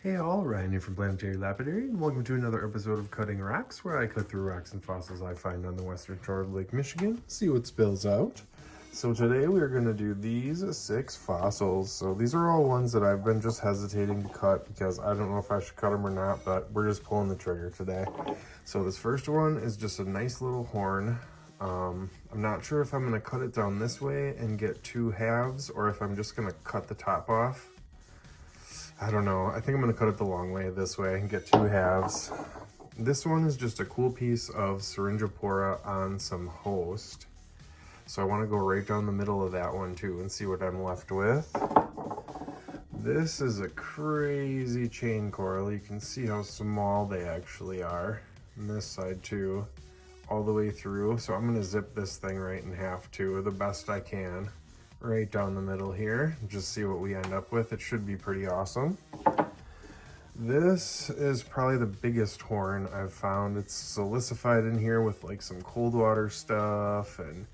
Hey all, Ryan here from Planetary Lapidary, and welcome to another episode of Cutting Rocks, where I cut through rocks and fossils I find on the western shore of Lake Michigan, see what spills out. So today we're going to do these 6 fossils. So these are all ones that I've been just hesitating to cut because I don't know if I should cut them or not, but we're just pulling the trigger today. So this first one is just a nice little horn. I'm not sure if I'm going to cut it down this way and get 2 halves, or if I'm just going to cut the top off. I don't know. I think I'm going to cut it the long way, this way, and get 2 halves. This one is just a cool piece of Syringipora on some host. So I want to go right down the middle of that one too and see what I'm left with. This is a crazy chain coral. You can see how small they actually are. And this side too, all the way through. So I'm going to zip this thing right in half too, the best I can. Right down the middle here, just see what we end up with. It should be pretty awesome. This is probably the biggest horn I've found. It's silicified in here with like some cold water stuff, and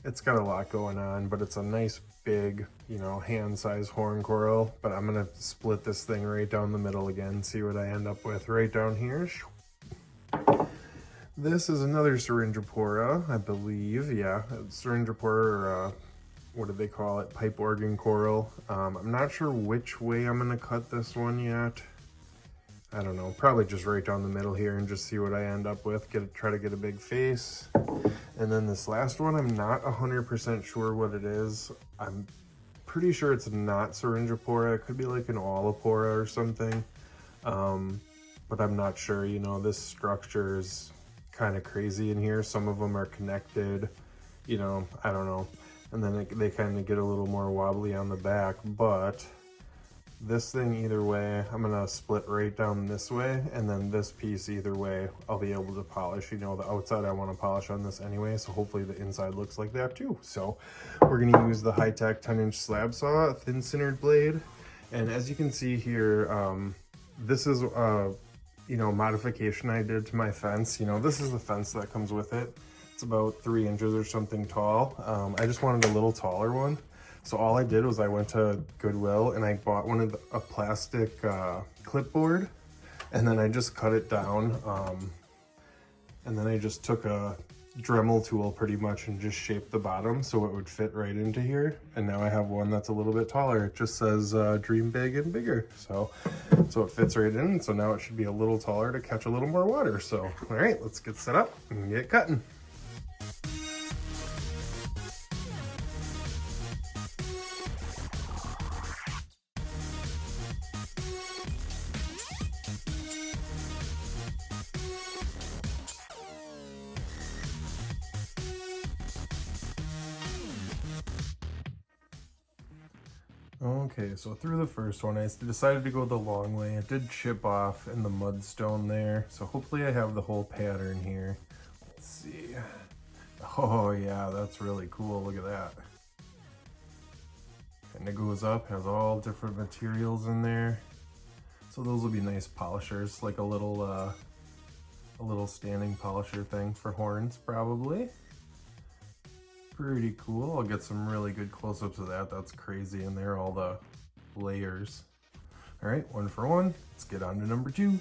it's got a lot going on, but it's a nice big, you know, hand-sized horn coral. But I'm gonna split this thing right down the middle again, see what I end up with right down here. This is another Syringipora, I believe. Yeah, Syringipora, or what do they call it? Pipe organ coral. I'm not sure which way I'm gonna cut this one yet. I don't know, probably just right down the middle here and just see what I end up with. Try to get a big face. And then this last one, I'm not 100% sure what it is. I'm pretty sure it's not Syringipora. It could be like an Olipora or something. But I'm not sure, you know, this structure is kind of crazy in here. Some of them are connected, you know, I don't know. And then they kind of get a little more wobbly on the back, but this thing either way, I'm gonna split right down this way, and then this piece either way, I'll be able to polish. You know, the outside I want to polish on this anyway, so hopefully the inside looks like that too. So we're gonna use the Hi-Tech 10-inch slab saw, a thin centered blade. And as you can see here, this is you know, modification I did to my fence. You know, this is the fence that comes with it. It's about 3 inches or something tall. I just wanted a little taller one. So all I did was I went to Goodwill and I bought a plastic clipboard, and then I just cut it down. And then I just took a Dremel tool pretty much and just shaped the bottom so it would fit right into here. And now I have one that's a little bit taller. It just says dream big and bigger. So it fits right in. So now it should be a little taller to catch a little more water. So, all right, let's get set up and get cutting. Okay, so through the first one, I decided to go the long way. It did chip off in the mudstone there, so hopefully I have the whole pattern here. Let's see. Oh yeah, that's really cool. Look at that. And it goes up, has all different materials in there. So those will be nice polishers, like a little standing polisher thing for horns, probably. Pretty cool. I'll get some really good close-ups of that. That's crazy in there, all the layers. All right, 1 for 1. Let's get on to number 2.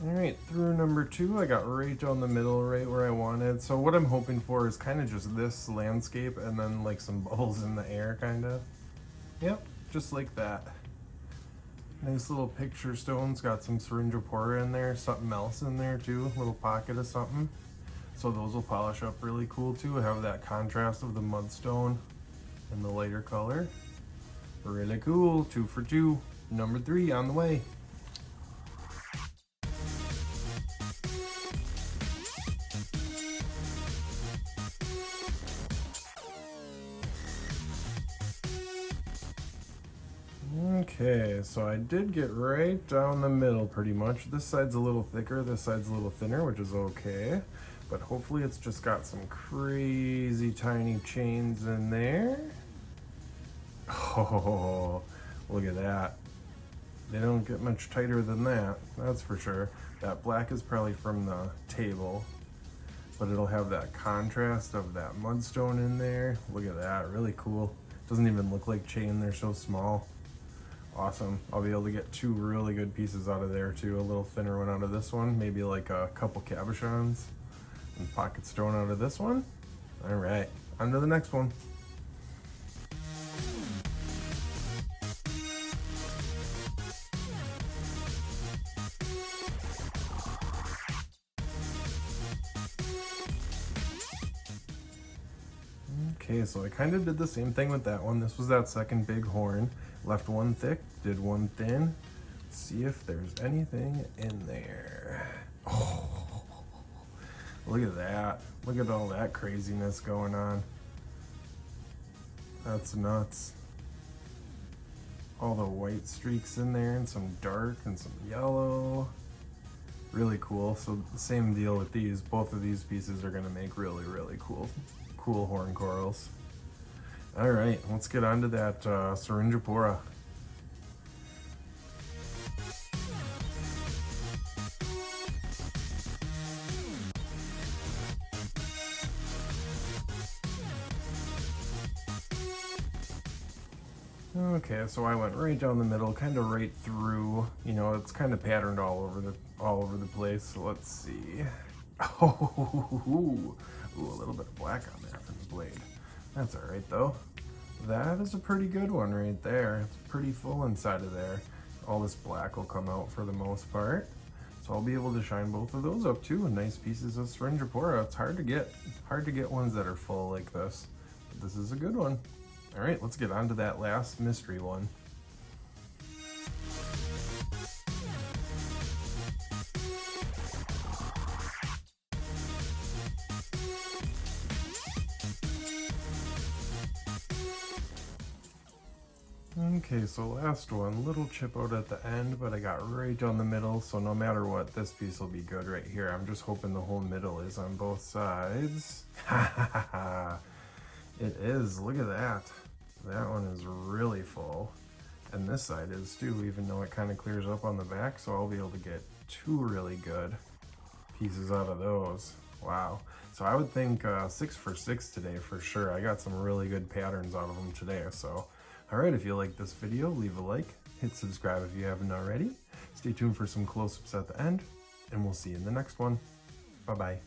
All right, through number 2, I got right down the middle, right where I wanted. So what I'm hoping for is kind of just this landscape and then like some bubbles in the air, kind of. Yep, just like that. Nice little picture stones, got some Syringipora in there, something else in there too, a little pocket of something. So those will polish up really cool too, have that contrast of the mudstone and the lighter color. Really cool, 2 for 2. Number 3 on the way. Okay, so I did get right down the middle pretty much. This side's a little thicker, this side's a little thinner, which is okay. But hopefully it's just got some crazy tiny chains in there. Oh, look at that. They don't get much tighter than that, that's for sure. That black is probably from the table, but it'll have that contrast of that mudstone in there. Look at that, really cool. Doesn't even look like chain, they're so small. Awesome. I'll be able to get 2 really good pieces out of there too. A little thinner one out of this one, maybe like a couple cabochons, and pocket stone out of this one. All right, on to the next one. Okay, so I kind of did the same thing with that one. This was that second big horn. Left one thick, did one thin. Let's see if there's anything in there. Oh, look at that. Look at all that craziness going on. That's nuts. All the white streaks in there and some dark and some yellow. Really cool. So the same deal with these. Both of these pieces are gonna make really, really cool horn corals. All right, let's get on to that Syringipora. Okay, so I went right down the middle, kind of right through. You know, it's kind of patterned all over the place. So let's see. Oh, ooh, a little bit of black on there from the blade. That's all right though. That is a pretty good one right there. It's pretty full inside of there. All this black will come out for the most part. So I'll be able to shine both of those up too. Nice pieces of Syringipora. It's hard to get ones that are full like this. But this is a good one. All right, let's get on to that last mystery one. Okay, so last one, little chip out at the end, but I got right down the middle, so no matter what, this piece will be good right here. I'm just hoping the whole middle is on both sides. It is, look at that. That one is really full. And this side is too, even though it kind of clears up on the back, so I'll be able to get 2 really good pieces out of those. Wow. So I would think 6 for 6 today for sure. I got some really good patterns out of them today, so. Alright, if you like this video, leave a like, hit subscribe if you haven't already. Stay tuned for some close-ups at the end, and we'll see you in the next one. Bye-bye.